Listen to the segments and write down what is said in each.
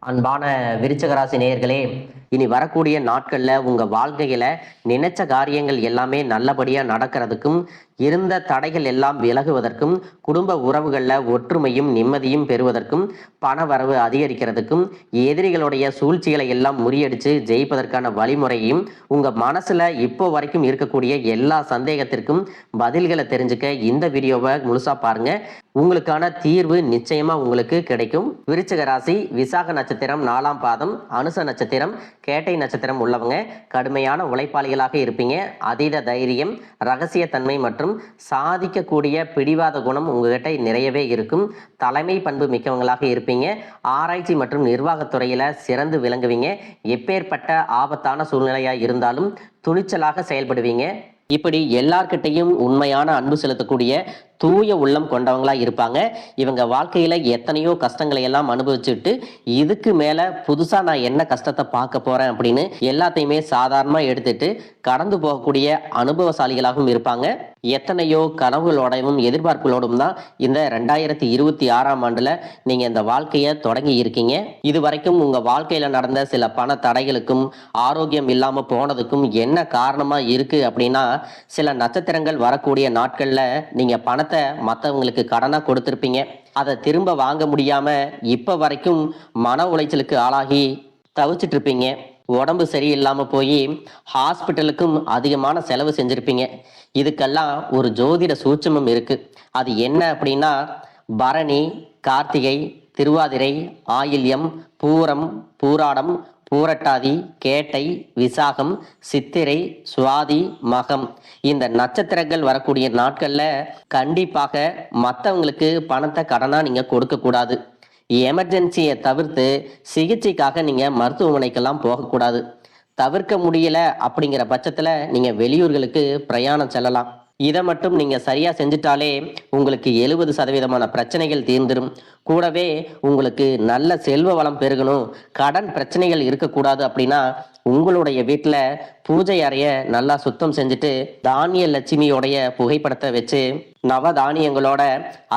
அன்பான விருச்சகராசி நேயர்களே, இனி வரக்கூடிய நாட்கள்ல உங்க வாழ்க்கையில நினைச்ச காரியங்கள் எல்லாமே நல்லபடியா நடக்கிறதுக்கும், இருந்த தடைகள் எல்லாம் விலகுவதற்கும், குடும்ப உறவுகள்ல ஒற்றுமையும் நிம்மதியும் பெறுவதற்கும், பண வரவு அதிகரிக்கிறதுக்கும், எதிரிகளுடைய சூழ்ச்சிகளை எல்லாம் முறியடிச்சு ஜெயிப்பதற்கான வழிமுறையும் உங்க மனசுல இப்போ வரைக்கும் இருக்கக்கூடிய எல்லா சந்தேகத்திற்கும் பதில்களை தெரிஞ்சுக்க இந்த வீடியோவை முழுசா பாருங்க. உங்களுக்கான தீர்வு நிச்சயமா உங்களுக்கு கிடைக்கும். விருச்சிக ராசி விசாக நட்சத்திரம் 4ஆம் பாதம், அனுச நட்சத்திரம், கேட்டை நட்சத்திரம் உள்ளவங்க கடுமையான உழைப்பாளிகளாக இருப்பீங்க. அதீத தைரியம், ரகசியத்தன்மை மற்றும் சாதிக்கக்கூடிய பிடிவாத குணம் உங்ககிட்ட நிறையவே இருக்கும். தலைமை பண்பு மிக்கவங்களாக இருப்பீங்க. ஆராய்ச்சி மற்றும் நிர்வாகத்துறையில சிறந்து விளங்குவீங்க. எப்பேற்பட்ட ஆபத்தான சூழ்நிலையா இருந்தாலும் துணிச்சலாக செயல்படுவீங்க. இப்படி எல்லார்கிட்டையும் உண்மையான அன்பு செலுத்தக்கூடிய தூய உள்ளம் கொண்டவங்களா இருப்பாங்க. இவங்க வாழ்க்கையில எத்தனையோ கஷ்டங்களை எல்லாம் அனுபவிச்சுட்டு இதுக்கு மேல புதுசா நான் என்ன கஷ்டத்தை பார்க்க போறேன் அப்படின்னு எல்லாத்தையுமே சாதாரணமா எடுத்துட்டு கடந்து போகக்கூடிய அனுபவசாலிகளாகவும் இருப்பாங்க. எத்தனையோ கனவுகளோடவும் எதிர்பார்ப்புகளோடும் தான் இந்த 2026ஆம் ஆண்டுல நீங்க இந்த வாழ்க்கையை தொடங்கி இருக்கீங்க. இது வரைக்கும் உங்க வாழ்க்கையில நடந்த சில பண தடைகளுக்கும் ஆரோக்கியம் இல்லாம போனதுக்கும் என்ன காரணமா இருக்கு அப்படின்னா, சில நட்சத்திரங்கள் வரக்கூடிய நாட்கள்ல நீங்க பணத்தை மற்றவங்களுக்கு கடனா கொடுத்திருப்பீங்க. அதை திரும்ப வாங்க முடியாம இப்ப வரைக்கும் மன உளைச்சலுக்கு ஆளாகி தவிச்சிட்டு இருப்பீங்க. உடம்பு சரியில்லாம போய் ஹாஸ்பிட்டலுக்கும் அதிகமான செலவு செஞ்சிருப்பீங்க. இதுக்கெல்லாம் ஒரு ஜோதிட சூட்சமம் இருக்கு. அது என்ன அப்படின்னா, பரணி, கார்த்திகை, திருவாதிரை, ஆயில்யம், பூரம், பூராடம், பூரட்டாதி, கேட்டை, விசாகம், சித்திரை, சுவாதி, மகம் இந்த நட்சத்திரங்கள் வரக்கூடிய நாட்கள்ல கண்டிப்பாக மற்றவங்களுக்கு பணத்தை கடனா நீங்க கொடுக்க கூடாது. எமர்ஜென்சியை தவிர்த்து சிகிச்சைக்காக நீங்க மருத்துவமனைக்கெல்லாம் போகக்கூடாது. தவிர்க்க முடியல அப்படிங்கிற பட்சத்துல நீங்க வெளியூர்களுக்கு பிரயாணம் செல்லலாம். இதை மட்டும் நீங்க சரியா செஞ்சுட்டாலே உங்களுக்கு 70% பிரச்சனைகள் தீர்ந்துடும். கூடவே உங்களுக்கு நல்ல செல்வ வளம் பெருகணும், கடன் பிரச்சனைகள் இருக்கக்கூடாது அப்படின்னா உங்களுடைய வீட்டுல பூஜை அறைய நல்லா சுத்தம் செஞ்சுட்டு தானிய லட்சுமியோடைய புகைப்படத்தை வச்சு நவ தானியங்களோட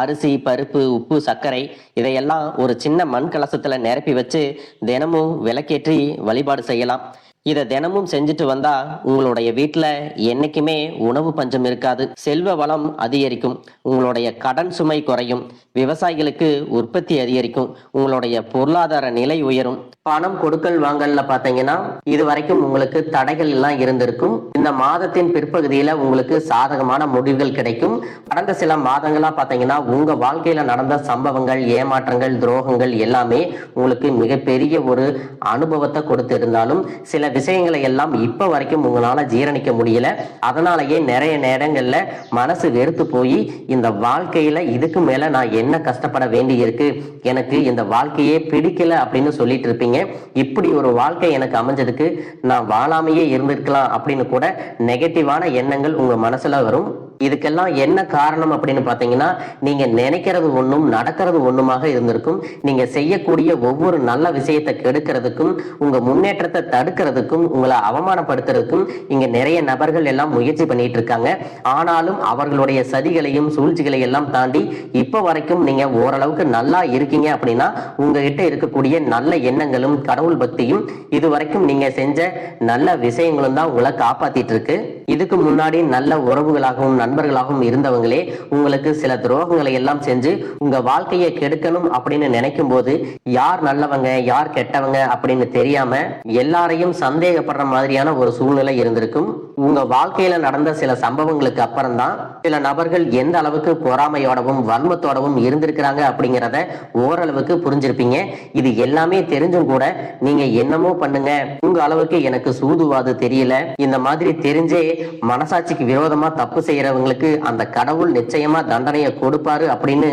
அரிசி, பருப்பு, உப்பு, சர்க்கரை இதையெல்லாம் ஒரு சின்ன மண் கலசத்துல நிரப்பி வச்சு தினமும் விளக்கேற்றி வழிபாடு செய்யலாம். இதை தினமும் செஞ்சுட்டு வந்தா உங்களுடைய வீட்டுல என்னைக்குமே உணவு பஞ்சம் இருக்காது. செல்வ வளம் அதிகரிக்கும். உங்களுடைய கடன் சுமை குறையும். விவசாயிகளுக்கு உற்பத்தி அதிகரிக்கும். உங்களுடைய பொருளாதார நிலை உயரும். பணம் கொடுக்கல் வாங்கல்ல பாத்தீங்கன்னா இது வரைக்கும் உங்களுக்கு தடைகள் எல்லாம் இருந்திருக்கும். இந்த மாதத்தின் பிற்பகுதியில உங்களுக்கு சாதகமான முடிவுகள் கிடைக்கும். கடந்த சில மாதங்களா பாத்தீங்கன்னா உங்க வாழ்க்கையில நடந்த சம்பவங்கள், ஏமாற்றங்கள், துரோகங்கள் எல்லாமே உங்களுக்கு மிகப்பெரிய ஒரு அனுபவத்தை கொடுத்து இருந்தாலும் சில விஷயங்களை எல்லாம் இப்ப வரைக்கும் உங்களால ஜீரணிக்க முடியல. அதனாலயே நிறைய நேரங்கள்ல மனசு வெறுத்து போய் இந்த வாழ்க்கையில இதுக்கு மேல நான் என்ன கஷ்டப்பட வேண்டி இருக்கு, எனக்கு இந்த வாழ்க்கையே பிடிக்கல அப்படின்னு சொல்லிட்டு இருப்பீங்க. இப்படி ஒரு வாழ்க்கை எனக்கு அமைஞ்சதுக்கு நான் வாழாமையே இருந்திருக்கலாம் அப்படின்னு கூட நெகட்டிவான எண்ணங்கள் உங்க மனசுல வரும். இதுக்கெல்லாம் என்ன காரணம் அப்படின்னு பாத்தீங்கன்னா, நீங்க நினைக்கிறது ஒண்ணும் நடக்கிறது ஒண்ணுமாக இருந்திருக்கும். நீங்க செய்யக்கூடிய ஒவ்வொரு நல்ல விஷயத்தை கெடுக்கிறதுக்கும், உங்க முன்னேற்றத்தை தடுக்கிறதுக்கும், உங்களை அவமானப்படுத்துறதுக்கும் இங்க நிறைய நபர்கள் எல்லாம் முயற்சி பண்ணிட்டு இருக்காங்க. ஆனாலும் அவர்களுடைய சதிகளையும் சூழ்ச்சிகளை எல்லாம் தாண்டி இப்ப வரைக்கும் நீங்க ஓரளவுக்கு நல்லா இருக்கீங்க அப்படின்னா உங்ககிட்ட இருக்கக்கூடிய நல்ல எண்ணங்களும் கடவுள் பக்தியும் இது வரைக்கும் நீங்க செஞ்ச நல்ல விஷயங்களும் தான் உங்களை காப்பாத்திட்டு இருக்கு. இதுக்கு முன்னாடி நல்ல உறவுகளாகவும் நண்பர்களாகவும் இருந்தவங்களே உங்களுக்கு சில துரோகங்களை எல்லாம் செஞ்சு உங்க வாழ்க்கையை கெடுக்கணும் அப்படின்னு நினைக்கும் போது யார் நல்லவங்க யார் கெட்டவங்க அப்படின்னு தெரியாம எல்லாரையும் சந்தேகப்படுற மாதிரியான ஒரு சூழ்நிலை இருந்திருக்கும். உங்க வாழ்க்கையில நடந்த சில சம்பவங்களுக்கு அப்புறம் தான் சில நபர்கள் எந்த அளவுக்கு பொறாமையோடவும் வன்மத்தோடவும் இருந்திருக்கிறாங்க அப்படிங்கிறத ஓரளவுக்கு புரிஞ்சிருப்பீங்க. இது எல்லாமே தெரிஞ்சும் கூட நீங்க என்னமோ பண்ணுங்க, உங்க அளவுக்கு எனக்கு சூதுவாது தெரியல, இந்த மாதிரி தெரிஞ்சே மனசாட்சிக்கு விரோதமா தப்பு செய்யறவங்களுக்கு அந்த கடவுள் நிச்சயமா தண்டனையை கொடுப்பாரு அப்படின்னு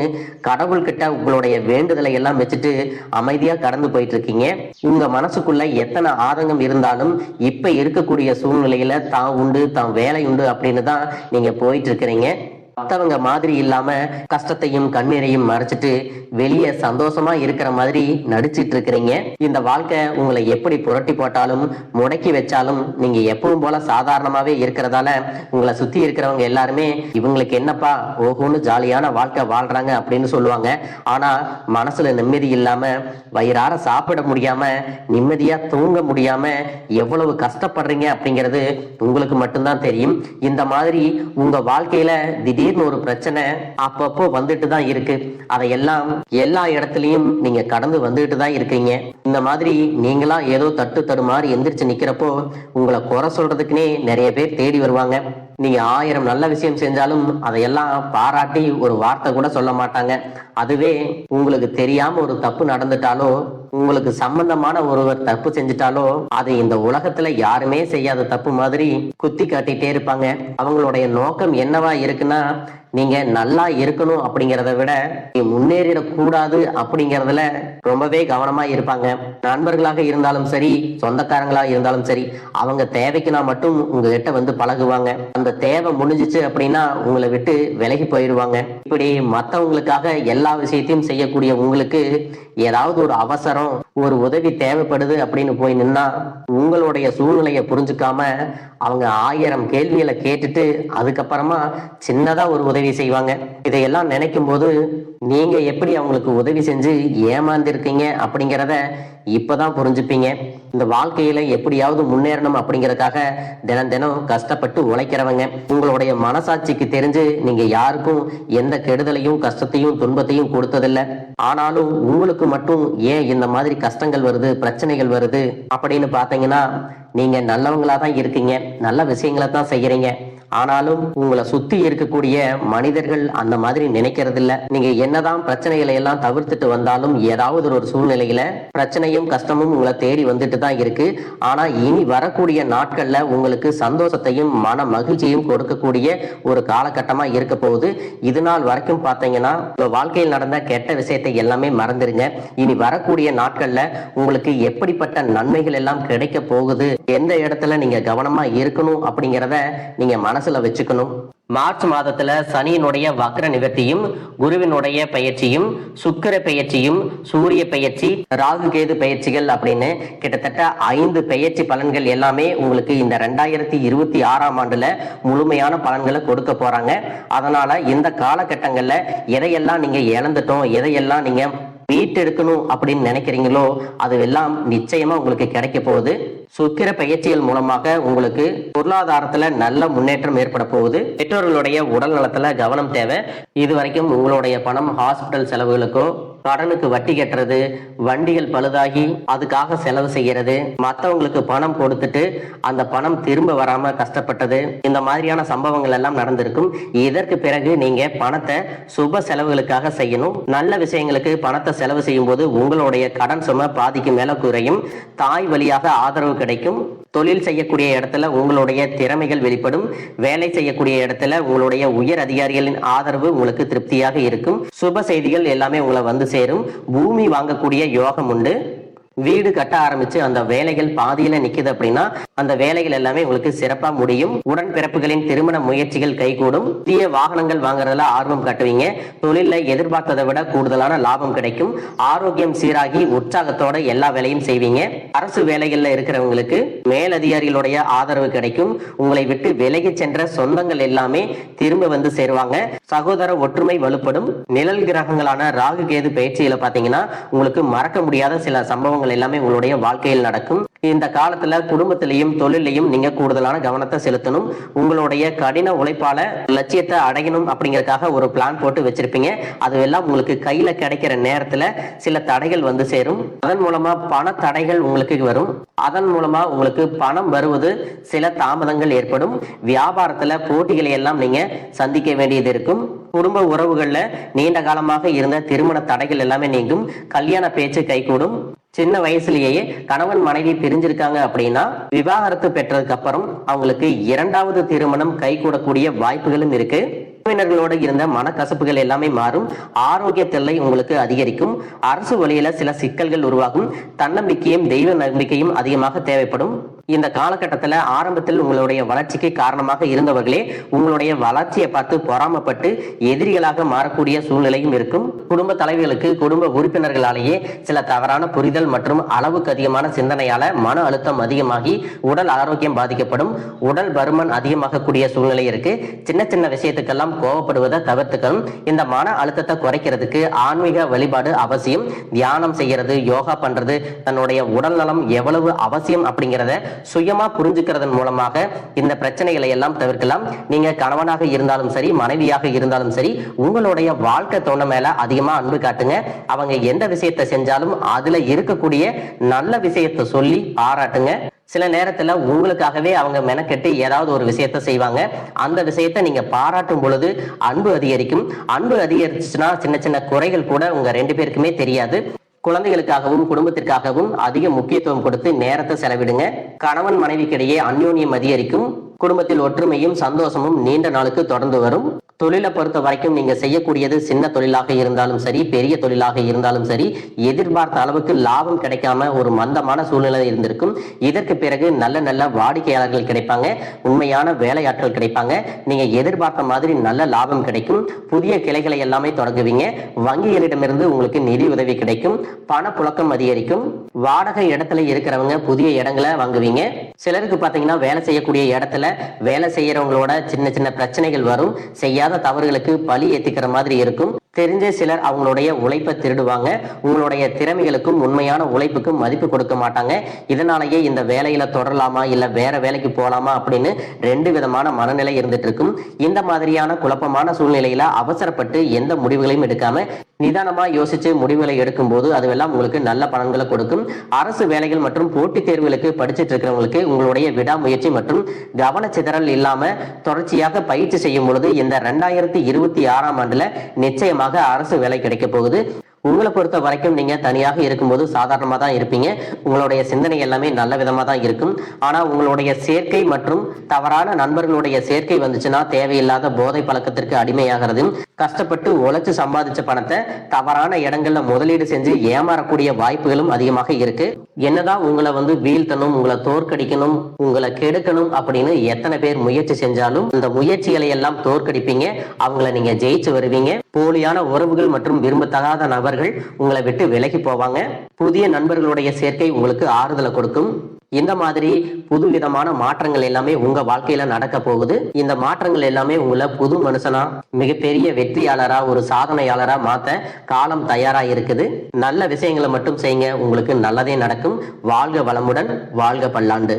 கடவுள் கிட்ட உங்களுடைய வேண்டுதலை எல்லாம் வச்சுட்டு அமைதியா கடந்து போயிட்டு இருக்கீங்க. உங்க மனசுக்குள்ள எத்தனை ஆதங்கம் இருந்தாலும் இப்ப இருக்கக்கூடிய சூழ்நிலையில தான் உண்டு தான் வேலை உண்டு அப்படின்னு தான் நீங்க போயிட்டு இருக்கிறீங்க. மத்தவங்க மாதிரி இல்லாம கஷ்டத்தையும் கண்ணீரையும் மறைச்சிட்டு வெளியே சந்தோஷமா இருக்கிற மாதிரி நடிச்சிட்டு இருக்கிறீங்க. இந்த வாழ்க்கை உங்களை எப்படி புரட்டி போட்டாலும் முடக்கி வச்சாலும் நீங்க எப்பவும் போல சாதாரணமாவே இருக்கிறதால உங்களை சுத்தி இருக்கிறவங்க எல்லாருமே இவங்களுக்கு என்னப்பா ஓஹோன்னு ஜாலியான வாழ்க்கை வாழ்றாங்க அப்படின்னு சொல்லுவாங்க. ஆனா மனசுல நிம்மதி இல்லாம வயிறார சாப்பிட முடியாம நிம்மதியா தூங்க முடியாம எவ்வளவு கஷ்டப்படுறீங்க அப்படிங்கிறது உங்களுக்கு மட்டும்தான் தெரியும். இந்த மாதிரி உங்க வாழ்க்கையில திடீர்னு ஒரு பிரச்சனை அப்பப்போ வந்துட்டு தான் இருக்கு. அதையெல்லாம் எல்லா இடத்துலயும் நீங்க கடந்து வந்துட்டு தான் இருக்கீங்க. இந்த மாதிரி நீங்களா ஏதோ தட்டு தடுமாறி எந்திரிச்சு நிக்கிறப்போ உங்களை குறை சொல்றதுக்குன்னே நிறைய பேர் தேடி வருவாங்க. நீங்க 1000 நல்ல விஷயம் செஞ்சாலும் அதையெல்லாம் பாராட்டி ஒரு வார்த்தை கூட சொல்ல மாட்டாங்க. அதுவே உங்களுக்கு தெரியாம ஒரு தப்பு நடந்துட்டாலோ உங்களுக்கு சம்பந்தமான ஒருவர் தப்பு செஞ்சுட்டாலோ அது இந்த உலகத்துல யாருமே செய்யாத தப்பு மாதிரி குத்தி காட்டிட்டே இருப்பாங்க. அவங்களுடைய நோக்கம் என்னவா இருக்குன்னா நீங்க நல்லா இருக்கணும் அப்படிங்கிறத விட நீ முன்னேறிடக்கூடாது அப்படிங்கறதுல ரொம்பவே கவனமா இருப்பாங்க. நண்பர்களாக இருந்தாலும் சரி, சொந்தக்காரங்களாக இருந்தாலும் சரி, அவங்க தேவைக்குனா மட்டும் உங்ககிட்ட வந்து பழகுவாங்க. அந்த தேவை முடிஞ்சிச்சு அப்படின்னா உங்களை விட்டு விலகி போயிடுவாங்க. இப்படி மத்தவங்களுக்காக எல்லா விஷயத்தையும் செய்யக்கூடிய உங்களுக்கு ஏதாவது ஒரு அவசரம் ஒரு உதவி தேவைப்படுது அப்படின்னு போய் நின்னா உங்களுடைய சூழ்நிலையை புரிஞ்சுக்காம அவங்க 1000 கேள்விகளை கேட்டுட்டு அதுக்கப்புறமா சின்னதா ஒரு உதவி செய்வாங்க. இதையெல்லாம் நினைக்கும் போது நீங்க எப்படி அவங்களுக்கு உதவி செஞ்சு ஏமாந்திருக்கீங்க அப்படிங்கிறத இப்பதான் புரிஞ்சுப்பீங்க. இந்த வாழ்க்கையில எப்படியாவது முன்னேறணும் அப்படிங்கறதுக்காக தினம் தினம் கஷ்டப்பட்டு உழைக்கிறவங்க. உங்களுடைய மனசாட்சிக்கு தெரிஞ்சு நீங்க யாருக்கும் எந்த கெடுதலையும் கஷ்டத்தையும் துன்பத்தையும் கொடுத்ததில்லை. ஆனாலும் உங்களுக்கு மட்டும் ஏன் இந்த மாதிரி கஷ்டங்கள் வருது, பிரச்சனைகள் வருது அப்படின்னு பாத்தீங்கன்னா நீங்க நல்லவங்களா தான் இருக்கீங்க, நல்ல விஷயங்களை தான் செய்யறீங்க. ஆனாலும் உங்களை சுத்தி இருக்கக்கூடிய மனிதர்கள் அந்த மாதிரி நினைக்கிறது இல்ல. நீங்க என்னதான் பிரச்சனைகளை எல்லாம் தவிர்த்துட்டு வந்தாலும் ஏதாவது ஒரு சூழ்நிலையில பிரச்சனையும் கஷ்டமும் உங்களை தேடி வந்துட்டு தான் இருக்கு. ஆனா இனி வரக்கூடிய நாட்கள்ல உங்களுக்கு சந்தோஷத்தையும் மன மகிழ்ச்சியும் கொடுக்கக்கூடிய ஒரு காலகட்டமா இருக்க போகுது. இது நாள் வரைக்கும் பாத்தீங்கன்னா வாழ்க்கையில் நடந்த கெட்ட விஷயத்தை எல்லாமே மறந்துருங்க. இனி வரக்கூடிய நாட்கள்ல உங்களுக்கு எப்படிப்பட்ட நன்மைகள் எல்லாம் கிடைக்க போகுது, எந்த இடத்துல நீங்க கவனமா இருக்கணும் அப்படிங்கிறத நீங்க மனசுல வச்சுக்கணும். மார்ச் மாதத்துல சனியினுடைய வக்ர நிவர்த்தியும் குருவினுடைய பயிற்சியும் சுக்கிர பயிற்சியும் சூரிய பயிற்சி ராகு கேது பயிற்சிகள் அப்படின்னு கிட்டத்தட்ட 5 பயிற்சி பலன்கள் எல்லாமே உங்களுக்கு இந்த 2026ஆம் ஆண்டுல முழுமையான பலன்களை கொடுக்க போறாங்க. அதனால இந்த காலகட்டங்கள்ல எதையெல்லாம் நீங்க இழந்துட்டோம், எதையெல்லாம் நீங்க மீட்டெடுக்கணும் அப்படின்னு நினைக்கிறீங்களோ அது எல்லாம் நிச்சயமா உங்களுக்கு கிடைக்க போகுது. சுக்கிர பயிற்சிகள் மூலமாக உங்களுக்கு பொருளாதாரத்துல நல்ல முன்னேற்றம் ஏற்பட போகுது. பெற்றோர்களுடைய உடல் நலத்துல கவனம் தேவை. இதுவரைக்கும் உங்களுடைய பணம் ஹாஸ்பிட்டல் செலவுகளுக்கோ கடனுக்கு வட்டி கட்டுறது, வண்டிகள் பழுதாகி அதுக்காக செலவு செய்யறது, மற்றவங்களுக்கு பணம் கொடுத்துட்டு அந்த பணம் திரும்ப வராம கஷ்டப்பட்டது, இந்த மாதிரியான சம்பவங்கள் எல்லாம் நடந்திருக்கும். இதற்கு பிறகு நீங்க பணத்தை சுப செலவுகளுக்காக செய்யணும். நல்ல விஷயங்களுக்கு பணத்தை செலவு செய்யும் போது உங்களுடைய கடன் சுமை பாதிக்கு மேல குறையும். தாய் வழியாக ஆதரவு கிடைக்கும். தொழில் செய்யக்கூடிய இடத்துல உங்களுடைய திறமைகள் வெளிப்படும். வேலை செய்யக்கூடிய இடத்துல உங்களுடைய உயர் அதிகாரிகளின் ஆதரவு உங்களுக்கு திருப்தியாக இருக்கும். சுப செய்திகள் எல்லாமே உங்களை வந்து சேரும். பூமி வாங்கக்கூடிய யோகம் உண்டு. வீடு கட்ட ஆரம்பிச்சு அந்த வேலைகள் பாதியில நிக்குது அப்படின்னா அந்த வேலைகள் எல்லாமே உங்களுக்கு சிறப்பா முடியும். உடன்பிறப்புகளின் திருமண முயற்சிகள் கைகூடும். புதிய வாகனங்கள் வாங்குறதுல ஆர்வம் காட்டுவீங்க. தொழில எதிர்பார்த்ததை விட கூடுதலான லாபம் கிடைக்கும். ஆரோக்கியம் சீராகி உற்சாகத்தோட எல்லா வேலையும் செய்வீங்க. அரசு வேலைகள்ல இருக்கிறவங்களுக்கு மேலதிகாரிகளுடைய ஆதரவு கிடைக்கும். உங்களை விட்டு விலகி சென்ற சொந்தங்கள் எல்லாமே திரும்ப வந்து சேருவாங்க. சகோதர ஒற்றுமை வலுப்படும். நிழல் கிரகங்களான ராகு கேது பயிற்சியில பாத்தீங்கன்னா உங்களுக்கு மறக்க முடியாத சில சம்பவங்கள் எல்லாமே உங்களுடைய வாழ்க்கையில் நடக்கும். இந்த காலத்துல குடும்பத்திலையும் தொழிலையும் நீங்க கூடுதலான கவனத்தை செலுத்தணும். உங்களுடைய கடின உழைப்பால லட்சியத்தை அடையணும் அப்படிங்கறதுக்காக ஒரு பிளான் போட்டு வச்சிருப்பீங்க. அதுவெல்லாம் உங்களுக்கு கையில கிடைக்கிற நேரத்துல சில தடைகள் வந்து சேரும். அதன் மூலமா பண தடைகள் உங்களுக்கு வரும். அதன் மூலமா உங்களுக்கு பணம் வருவது சில தாமதங்கள் ஏற்படும். வியாபாரத்துல போட்டிகளை எல்லாம் நீங்க சந்திக்க வேண்டியது இருக்கும். குடும்ப உறவுகள்ல நீண்ட காலமாக இருந்த திருமண தடைகள் எல்லாமே நீங்கும். கல்யாண பேச்சு கைகூடும். சின்ன வயசுலயே கணவன் மனைவி பிரிஞ்சிருக்காங்க அப்படின்னா விவாகரத்து பெற்றதுக்கு அப்புறம் அவங்களுக்கு 2வது திருமணம் கைகூடக்கூடிய வாய்ப்புகளும் இருக்கு. உறவினர்களோடு இருந்த மனக்கசப்புகள் எல்லாமே மாறும். ஆரோக்கிய தொல்லை உங்களுக்கு அதிகரிக்கும். அரசு வழியில சில சிக்கல்கள் உருவாகும். தன்னம்பிக்கையும் தெய்வ நம்பிக்கையும் அதிகமாக தேவைப்படும். இந்த காலகட்டத்தில் ஆரம்பத்தில் உங்களுடைய வளர்ச்சிக்கு காரணமாக இருந்தவர்களே உங்களுடைய வளர்ச்சியை பார்த்து பொறாமப்பட்டு எதிரிகளாக மாறக்கூடிய சூழ்நிலையும் இருக்கும். குடும்ப தலைவர்களுக்கு குடும்ப உறுப்பினர்களாலேயே சில தவறான புரிதல் மற்றும் அளவுக்கு அதிகமான சிந்தனையால மன அழுத்தம் அதிகமாகி உடல் ஆரோக்கியம் பாதிக்கப்படும். உடல் பருமன் அதிகமாகக்கூடிய சூழ்நிலை இருக்கு. சின்ன சின்ன விஷயத்துக்கெல்லாம் கோவப்படுவதை தவிர்த்துக்கணும். இந்த மன அழுத்தத்தை குறைக்கிறதுக்கு ஆன்மீக வழிபாடு அவசியம். தியானம் செய்யறது, யோகா பண்றது, தன்னுடைய உடல் நலம் எவ்வளவு அவசியம் அப்படிங்கிறத சுயமா புரிஞ்சுக்கிறதன் மூலமாக இந்த பிரச்சனைகளை எல்லாம் தவிர்க்கலாம். நீங்க கணவனாக இருந்தாலும் சரி, மனைவியாக இருந்தாலும் சரி, உங்களுடைய வாழ்க்கை துணை மேல அதிகமா அன்பு காட்டுங்க. அவங்க எந்த விஷயத்தை செஞ்சாலும் அதுல இருக்கக்கூடிய நல்ல விஷயத்தை சொல்லி பாராட்டுங்க. சில நேரத்துல உங்களுக்காகவே அவங்க மெனக்கெட்டு ஏதாவது ஒரு விஷயத்த செய்வாங்க. அந்த விஷயத்த நீங்க பாராட்டும் பொழுது அன்பு அதிகரிக்கும். அன்பு அதிகரிச்சுன்னா சின்ன சின்ன குறைகள் கூட உங்க ரெண்டு பேருக்குமே தெரியாது. குழந்தைகளுக்காகவும் குடும்பத்திற்காகவும் அதிக முக்கியத்துவம் கொடுத்து நேரத்தை செலவிடுங்க. கணவன் மனைவிக்கிடையே அந்யோன்யம் அதிகரிக்கும். குடும்பத்தில் ஒற்றுமையும் சந்தோஷமும் நீண்ட நாளுக்கு தொடர்ந்து வரும். தொழிலை பொறுத்த வரைக்கும் நீங்க செய்யக்கூடியது சின்ன தொழிலாக இருந்தாலும் சரி, பெரிய தொழிலாக இருந்தாலும் சரி, எதிர்பார்த்த அளவுக்கு லாபம் கிடைக்காம ஒரு மந்தமான சூழ்நிலை இருந்திருக்கும். இதற்கு பிறகு நல்ல நல்ல வாடிக்கையாளர்கள் கிடைப்பாங்க. உண்மையான வேலையாட்கள் கிடைப்பாங்க. நீங்க எதிர்பார்த்த மாதிரி நல்ல லாபம் கிடைக்கும். புதிய கிளைகளை எல்லாமே தொடங்குவீங்க. வங்கிகளிடமிருந்து உங்களுக்கு நிதி உதவி கிடைக்கும். பணப்புழக்கம் அதிகரிக்கும். வாடகை இடத்துல இருக்கிறவங்க புதிய இடங்களை வாங்குவீங்க. சிலருக்கு பாத்தீங்கன்னா வேலை செய்யக்கூடிய இடத்துல வேலை செய்யறவங்களோட சின்ன சின்ன பிரச்சனைகள் வரும். செய்யாத தவறுகளுக்கு பழி ஏத்திக்கிற மாதிரி இருக்கும். தெரிஞ்ச சிலர் அவங்களுடைய உழைப்பை திருடுவாங்க. உங்களுடைய திறமைகளுக்கும் உண்மையான உழைப்புக்கும் மதிப்பு கொடுக்க மாட்டாங்க. இதனாலேயே இந்த வேலையில தொடரலாமா இல்ல வேற வேலைக்கு போலாமா அப்படின்னு ரெண்டு விதமான மனநிலை இருந்துட்டு இருக்கும். இந்த மாதிரியான குழப்பமான சூழ்நிலையில அவசரப்பட்டு எந்த முடிவுகளையும் எடுக்காம நிதானமா யோசிச்சு முடிவுகளை எடுக்கும் போது அதுவெல்லாம் உங்களுக்கு நல்ல பலன்களை கொடுக்கும். அரசு வேலைகள் மற்றும் போட்டித் தேர்வுகளுக்கு படிச்சுட்டு இருக்கிறவங்களுக்கு உங்களுடைய விடாமுயற்சி மற்றும் கவனச்சிதறல் இல்லாம தொடர்ச்சியாக பயிற்சி செய்யும் பொழுது இந்த 2026ஆம் ஆண்டுல நிச்சயமாக அரசு வேலை கிடைக்க போகுது. உங்களை பொறுத்த வரைக்கும் நீங்க தனியாக இருக்கும்போது சாதாரணமா தான் இருப்பீங்க. உங்களுடைய சிந்தனை எல்லாமே நல்ல விதமா தான் இருக்கும். ஆனா உங்களுடைய சேர்க்கை மற்றும் தவறான நண்பர்களுடைய சேர்க்கை வந்துச்சுன்னா தேவையில்லாத போதை பழக்கத்திற்கு அடிமையாகிறது. கஷ்டப்பட்டு உழைச்சு சம்பாதிச்ச பணத்தை தவறான இடங்கள்ல முதலீடு செஞ்சு ஏமாறக்கூடிய வாய்ப்புகளும் அதிகமாக இருக்கு. என்னதான் உங்களை வீழ்த்தணும், உங்களை தோற்கடிக்கணும், உங்களை கெடுக்கணும் அப்படின்னு எத்தனை பேர் முயற்சி செஞ்சாலும் இந்த முயற்சிகளை எல்லாம் தோற்கடிப்பீங்க. அவங்கள நீங்க ஜெயிச்சு வருவீங்க. போலியான உறவுகள் மற்றும் விரும்பத்தகாத நபர்கள் உங்களை விட்டு விலகி போவாங்க. புதிய நண்பர்களுடைய சேர்க்கை உங்களுக்கு ஆறுதலை கொடுக்கும். இந்த மாதிரி புது விதமான மாற்றங்கள் எல்லாமே உங்க வாழ்க்கையில நடக்க போகுது. இந்த மாற்றங்கள் எல்லாமே உங்களை புது மனுஷனா, மிகப்பெரிய வெற்றியாளரா, ஒரு சாதனையாளரா மாத்த காலம் தயாரா இருக்குது. நல்ல விஷயங்களை மட்டும் செய்யுங்க. உங்களுக்கு நல்லதே நடக்கும். வாழ்க வளமுடன், வாழ்க பல்லாண்டு.